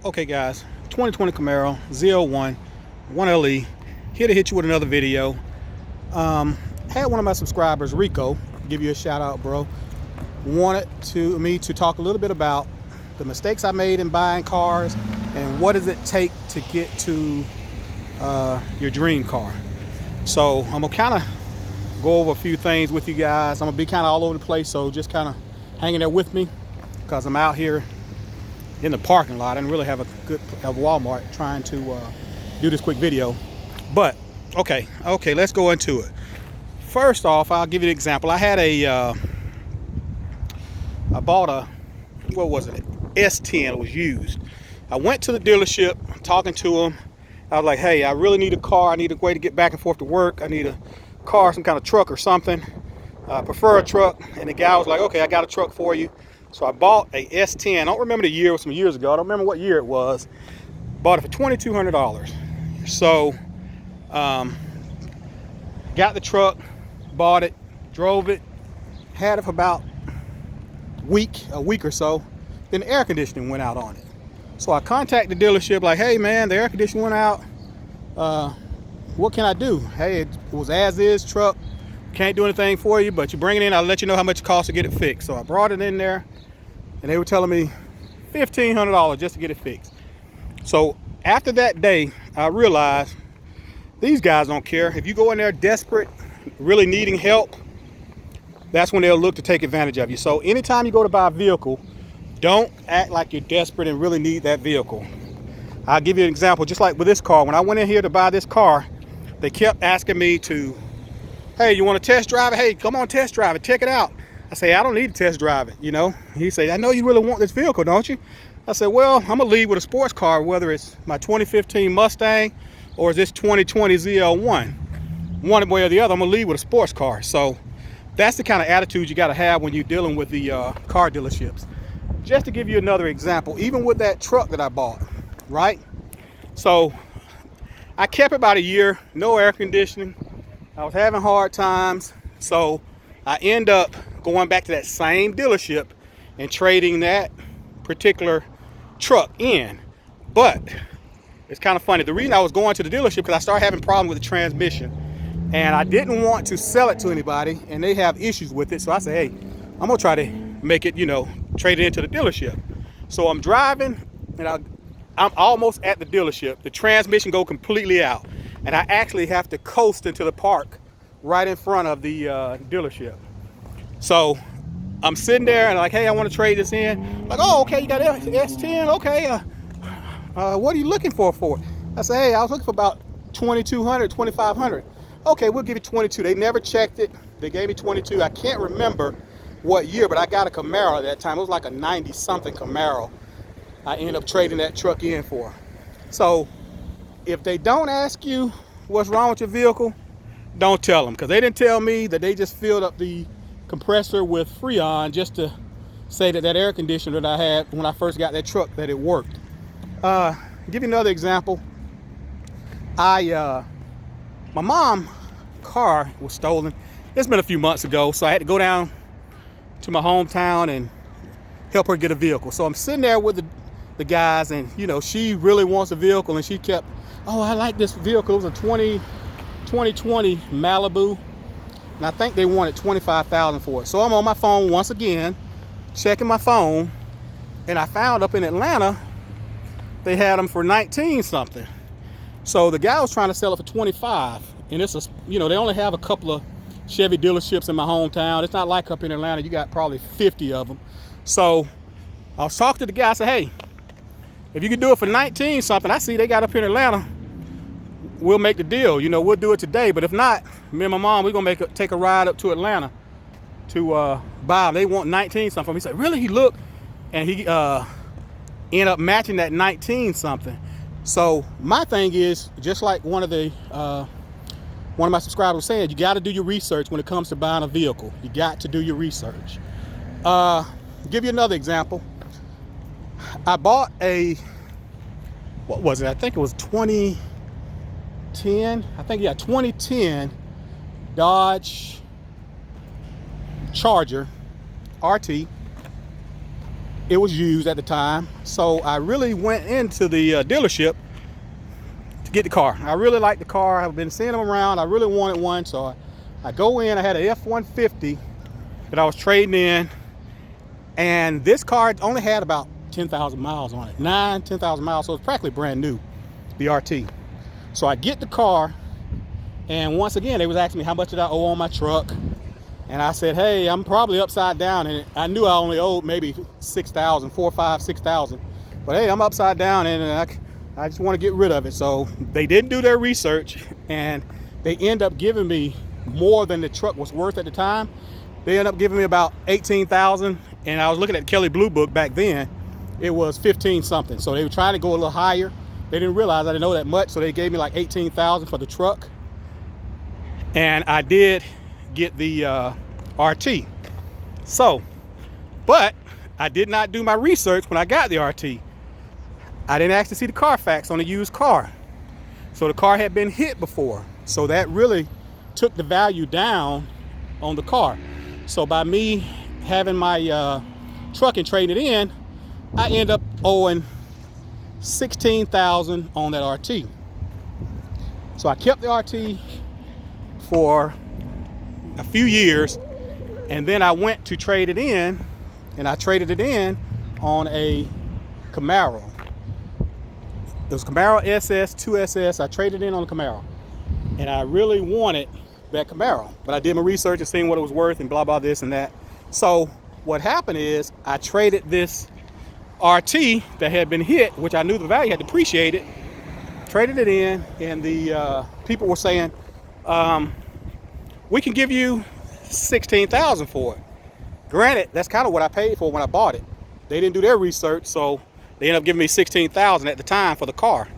Okay guys, 2020 Camaro ZL1 1LE here to hit you with another video. Had one of my subscribers, Rico, give you a shout out, bro, wanted me to talk a little bit about the mistakes I made in buying cars and what does it take to get to your dream car. So I'm gonna kind of go over a few things with you guys. I'm gonna be kind of all over the place, so just kind of hanging there with me because I'm out here in the parking lot. I didn't really have a Walmart trying to do this quick video, but okay, let's go into it. First off, I'll give you an example. I had I bought a, what was it, S10. It was used. I went to the dealership, talking to them. I was like, hey, I really need a car. I need a way to get back and forth to work. I need a car, some kind of truck or something. I prefer a truck. And the guy was like, okay, I got a truck for you. So I bought a S10. I don't remember the year. It was some years ago. I don't remember what year it was. Bought it for $2,200. So got the truck, bought it, drove it, had it for about a week or so. Then the air conditioning went out on it. So I contacted the dealership like, hey man, the air conditioning went out. What can I do? Hey, it was as is truck. Can't do anything for you, but you bring it in, I'll let you know how much it costs to get it fixed. So I brought it in there and they were telling me $1,500 just to get it fixed. So after that day, I realized these guys don't care. If you go in there desperate, really needing help, that's when they'll look to take advantage of you. So anytime you go to buy a vehicle, don't act like you're desperate and really need that vehicle. I'll give you an example. Just like with this car, when I went in here to buy this car, they kept asking me to, hey, you want to test drive it? Hey, come on, test drive it, check it out. I say, I don't need to test drive it, you know. He said, I know you really want this vehicle, don't you? I said, well, I'm gonna leave with a sports car, whether it's my 2015 Mustang or is this 2020 ZL1. One way or the other, I'm gonna leave with a sports car. So that's the kind of attitude you gotta have when you're dealing with the car dealerships. Just to give you another example, even with that truck that I bought, right? So I kept it about a year, no air conditioning. I was having hard times. So I end up going back to that same dealership and trading that particular truck in. But it's kind of funny. The reason I was going to the dealership because I started having problems with the transmission and I didn't want to sell it to anybody and they have issues with it. So I said, hey, I'm gonna try to make it, trade it into the dealership. So I'm driving and I'm almost at the dealership. The transmission go completely out and I actually have to coast into the park right in front of the dealership. So I'm sitting there and like, hey, I want to trade this in. Like, oh, okay, you got S10, okay. What are you looking for it? I said, hey, I was looking for about 2,200, 2,500. Okay, we'll give you 22. They never checked it. They gave me 22. I can't remember what year, but I got a Camaro at that time. It was like a 90-something Camaro. I ended up trading that truck in for. So if they don't ask you what's wrong with your vehicle, don't tell them, because they didn't tell me that they just filled up the compressor with Freon just to say that air conditioner that I had when I first got that truck, that it worked. Give you another example. My mom's car was stolen. It's been a few months ago, so I had to go down to my hometown and help her get a vehicle. So I'm sitting there with the guys and she really wants a vehicle and she kept, oh, I like this vehicle. It was a 2020 Malibu and I think they wanted $25,000 for it. So I'm on my phone once again, checking my phone, and I found up in Atlanta they had them for 19 something. So the guy was trying to sell it for 25, and it's they only have a couple of Chevy dealerships in my hometown. It's not like up in Atlanta, you got probably 50 of them. So I was talking to the guy, I said, hey, if you could do it for 19 something, I see they got up in Atlanta, we'll make the deal. We'll do it today. But if not, me and my mom, we're gonna take a ride up to Atlanta to buy them. They want 19 something. He said, really? He looked and he ended up matching that 19 something. So my thing is, just like one of my subscribers said, you got to do your research when it comes to buying a vehicle. You got to do your research. Give you another example. I bought what was it? I think it was 2010. 2010 Dodge Charger RT. it was used at the time. So I really went into the dealership to get the car. I really liked the car. I've been seeing them around. I really wanted one. So I go in. I had an F-150 that I was trading in. And this car only had about 10,000 miles on it. 10,000 miles. So it's practically brand new, the RT. So I get the car. And once again, they was asking me how much did I owe on my truck. And I said, hey, I'm probably upside down. And I knew I only owed maybe 6,000, 4, 5, 6,000. But hey, I'm upside down and I just want to get rid of it. So they didn't do their research and they end up giving me more than the truck was worth at the time. They ended up giving me about 18,000. And I was looking at Kelly Blue Book back then. It was 15 something. So they were trying to go a little higher. They didn't realize I didn't know that much. So they gave me like 18,000 for the truck. And I did get the RT. So, but I did not do my research when I got the RT. I didn't actually see the carfax on the used car. So the car had been hit before. So that really took the value down on the car. So by me having my truck and trading it in, I end up owing 16,000 on that RT. So I kept the RT for a few years, and then I went to trade it in, and I traded it in on a Camaro. It was Camaro SS, 2SS. I traded in on a Camaro, and I really wanted that Camaro, but I did my research and seen what it was worth and blah blah this and that. So what happened is I traded this RT that had been hit, which I knew the value had depreciated, traded it in, and the people were saying, we can give you 16,000 for it. Granted, that's kind of what I paid for when I bought it. They didn't do their research, so they ended up giving me 16,000 at the time for the car.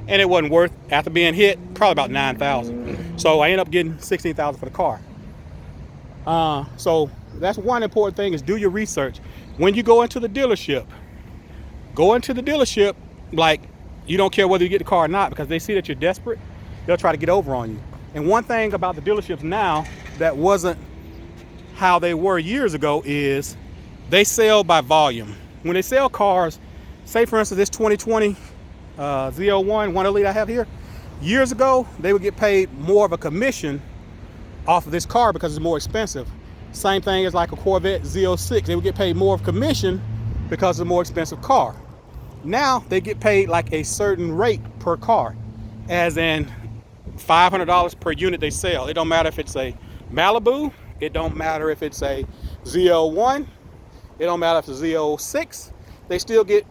And it wasn't worth, after being hit, probably about 9,000. So I ended up getting 16,000 for the car. So that's one important thing, is do your research. When you go into the dealership, like, you don't care whether you get the car or not, because they see that you're desperate, they'll try to get over on you. And one thing about the dealerships now that wasn't how they were years ago is they sell by volume. When they sell cars, say for instance this 2020 ZL1 1 Elite I have here, years ago they would get paid more of a commission off of this car because it's more expensive. Same thing as like a Corvette Z06, they would get paid more of commission because it's a more expensive car. Now they get paid like a certain rate per car, as in $500 per unit they sell. It don't matter if it's a Malibu, it don't matter if it's a ZL1, it don't matter if it's a Z06, they still get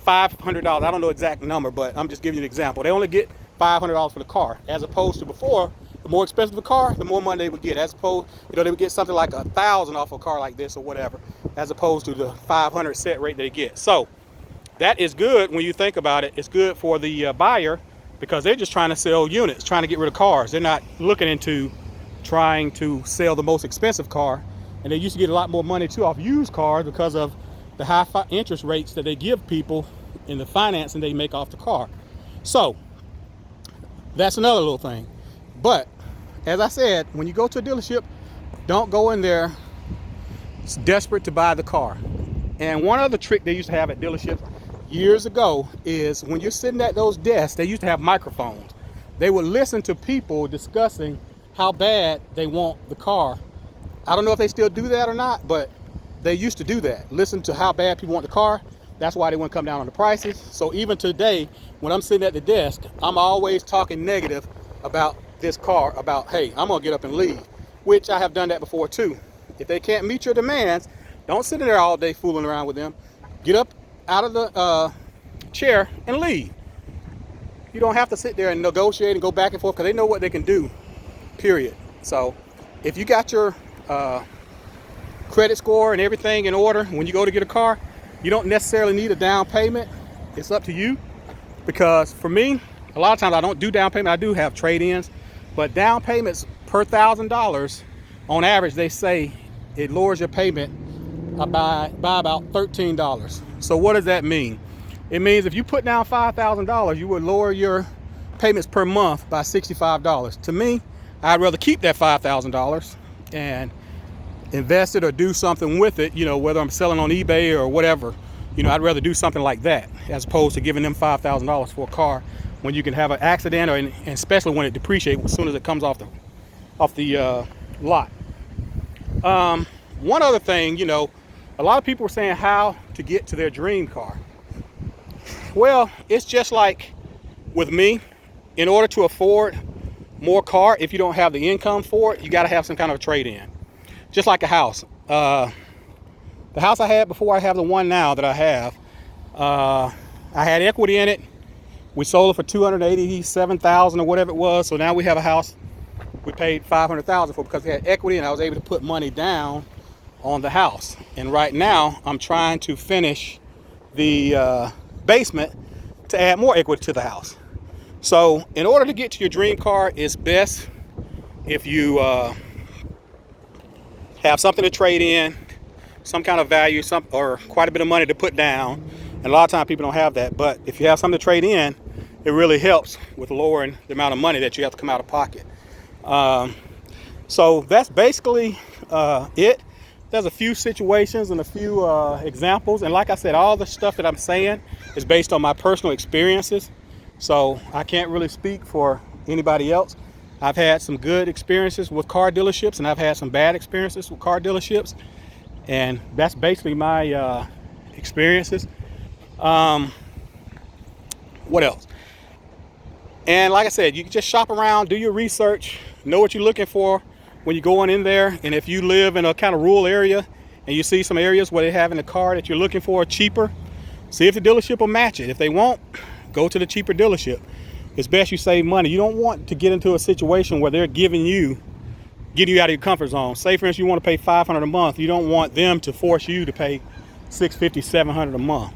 $500. I don't know the exact number, but I'm just giving you an example. They only get $500 for the car, as opposed to before, the more expensive the car, the more money they would get. As opposed, they would get something like 1,000 off a car like this or whatever, as opposed to the 500 set rate they get. So that is good when you think about it. It's good for the buyer, because they're just trying to sell units, trying to get rid of cars. They're not looking into trying to sell the most expensive car. And they used to get a lot more money too off used cars because of the high interest rates that they give people in the financing they make off the car. So that's another little thing. But as I said, when you go to a dealership, don't go in there desperate to buy the car. And one other trick they used to have at dealerships years ago is when you're sitting at those desks, they used to have microphones. They would listen to people discussing how bad they want the car. I don't know if they still do that or not, but they used to do that. Listen to how bad people want the car. That's why they wouldn't come down on the prices. So even today, when I'm sitting at the desk, I'm always talking negative about this car, about, hey, I'm gonna get up and leave, which I have done that before too. If they can't meet your demands, don't sit in there all day fooling around with them. Get up out of the chair and leave. You don't have to sit there and negotiate and go back and forth, because they know what they can do, period. So if you got your credit score and everything in order when you go to get a car, you don't necessarily need a down payment. It's up to you, because for me, a lot of times I don't do down payment. I do have trade-ins, but down payments per $1,000 on average, they say it lowers your payment by about $13. So what does that mean? It means if you put down $5,000, you would lower your payments per month by $65. To me, I'd rather keep that $5,000 and invest it or do something with it, you know, whether I'm selling on eBay or whatever. You know, I'd rather do something like that as opposed to giving them $5,000 for a car when you can have an accident, and especially when it depreciates as soon as it comes off the lot. One other thing, you know, a lot of people are saying how to get to their dream car. Well, it's just like with me. In order to afford more car, if you don't have the income for it, you got to have some kind of a trade-in. Just like a house. The house I had before I have the one now that I have, I had equity in it. We sold it for $287,000 or whatever it was. So now we have a house we paid $500,000 for because we had equity, and I was able to put money down on the house. And right now I'm trying to finish the basement to add more equity to the house. So in order to get to your dream car, it's best if you have something to trade in, some kind of value, or quite a bit of money to put down. And a lot of times people don't have that. But if you have something to trade in, it really helps with lowering the amount of money that you have to come out of pocket. So that's basically it. There's a few situations and a few examples. And like I said, all the stuff that I'm saying is based on my personal experiences. So I can't really speak for anybody else. I've had some good experiences with car dealerships, and I've had some bad experiences with car dealerships. And that's basically my experiences. What else? And like I said, you can just shop around, do your research, know what you're looking for when you're going in there. And if you live in a kind of rural area and you see some areas where they have in the car that you're looking for cheaper, see if the dealership will match it. If they won't, go to the cheaper dealership. It's best you save money. You don't want to get into a situation where they're getting you out of your comfort zone. Say for instance, you want to pay $500 a month. You don't want them to force you to pay $650, $700 a month.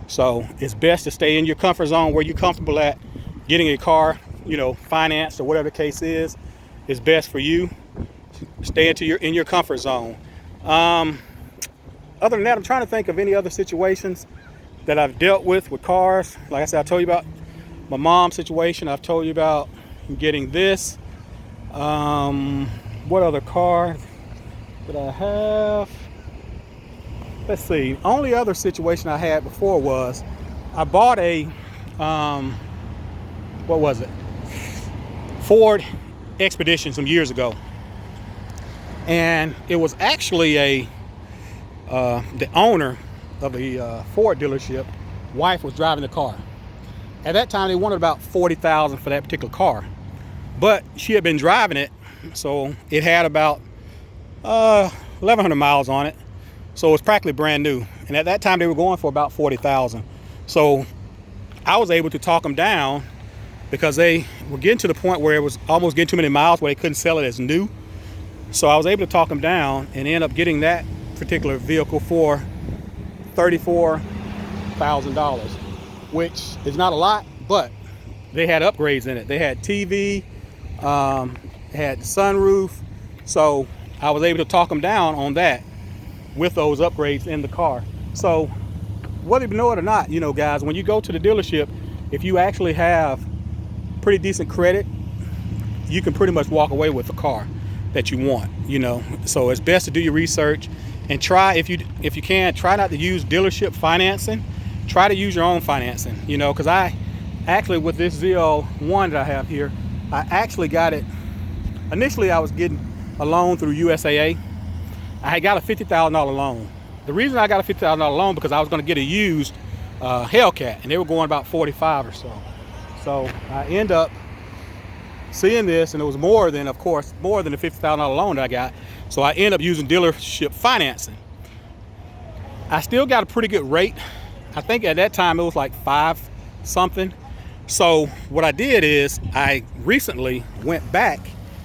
So it's best to stay in your comfort zone where you're comfortable at. Getting a car, you know, financed or whatever the case is best for you. Stay in your comfort zone. Other than that, I'm trying to think of any other situations that I've dealt with cars. Like I said, I told you about my mom's situation. I've told you about getting this. What other car did I have? Let's see. Only other situation I had before was I bought a what was it? Ford Expedition some years ago, and it was actually the owner of the Ford dealership wife was driving the car. At that time they wanted about $40,000 for that particular car, but she had been driving it, so it had about 1,100 miles on it, so it was practically brand new. And at that time they were going for about $40,000. So I was able to talk them down because they were getting to the point where it was almost getting too many miles where they couldn't sell it as new. So I was able to talk them down and end up getting that particular vehicle for $34,000, which is not a lot, but they had upgrades in it. They had TV, had sunroof, so I was able to talk them down on that with those upgrades in the car. So whether you know it or not, you know, guys, when you go to the dealership, if you actually have pretty decent credit, you can pretty much walk away with the car that you want, you know. So it's best to do your research and try, if you can, try not to use dealership financing. Try to use your own financing, you know, because I actually, with this ZL1 that I have here, I actually got it. Initially I was getting a loan through USAA. I had got a $50,000 loan. The reason I got a $50,000 loan because I was going to get a used Hellcat, and they were going about 45 or so. So I end up seeing this, and it was more than, of course, more than the $50,000 loan that I got. So I end up using dealership financing. I still got a pretty good rate. I think at that time it was like 5 something. So what I did is I recently went back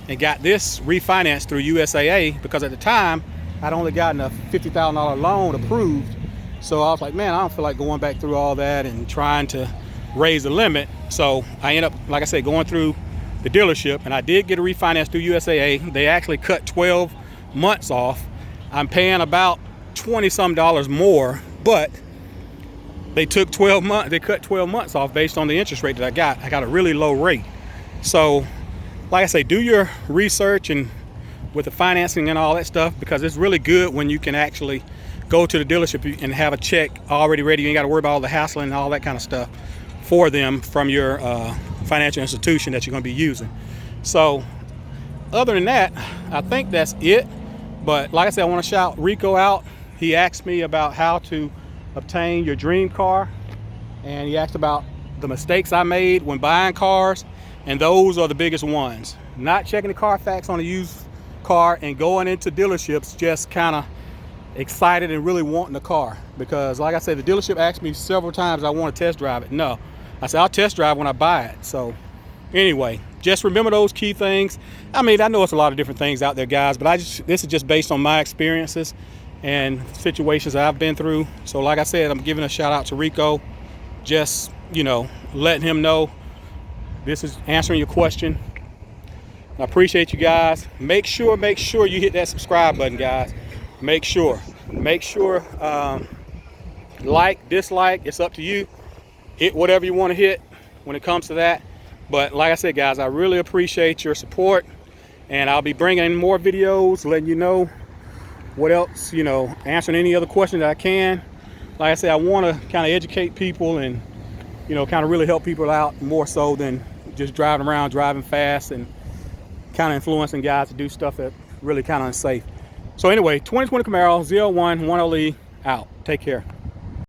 and got this refinanced through USAA, because at the time I'd only gotten a $50,000 loan approved. So I was like, man, I don't feel like going back through all that and trying to raise the limit. So I end up, like I said, going through the dealership, and I did get a refinance through USAA. They actually cut 12 months off. I'm paying about $20 some more, but they took 12 months. They cut 12 months off based on the interest rate that I got. I got a really low rate. So, like I say, do your research and with the financing and all that stuff, because it's really good when you can actually go to the dealership and have a check already ready. You ain't got to worry about all the hassling and all that kind of stuff for them from your financial institution that you're going to be using. So other than that, I think that's it. But like I said, I want to shout Rico out. He asked me about how to obtain your dream car, and he asked about the mistakes I made when buying cars, and those are the biggest ones. Not checking the Carfax on a used car and going into dealerships just kind of excited and really wanting the car, because like I said, the dealership asked me several times I want to test drive it. No, I said I'll test drive when I buy it. So anyway, just remember those key things. I mean, I know it's a lot of different things out there, guys, but this is just based on my experiences and situations that I've been through. So like I said, I'm giving a shout out to Rico, just, you know, letting him know this is answering your question. I appreciate you guys. Make sure you hit that subscribe button, guys. Make sure like, dislike, it's up to you. Hit whatever you want to hit when it comes to that. But like I said, guys, I really appreciate your support, and I'll be bringing in more videos, letting you know what else, you know, answering any other questions that I can. Like I said, I want to kind of educate people and, you know, kind of really help people out more so than just driving around, driving fast and kind of influencing guys to do stuff that really kind of unsafe. So anyway, 2020 Camaro ZL1 1LE out. Take care.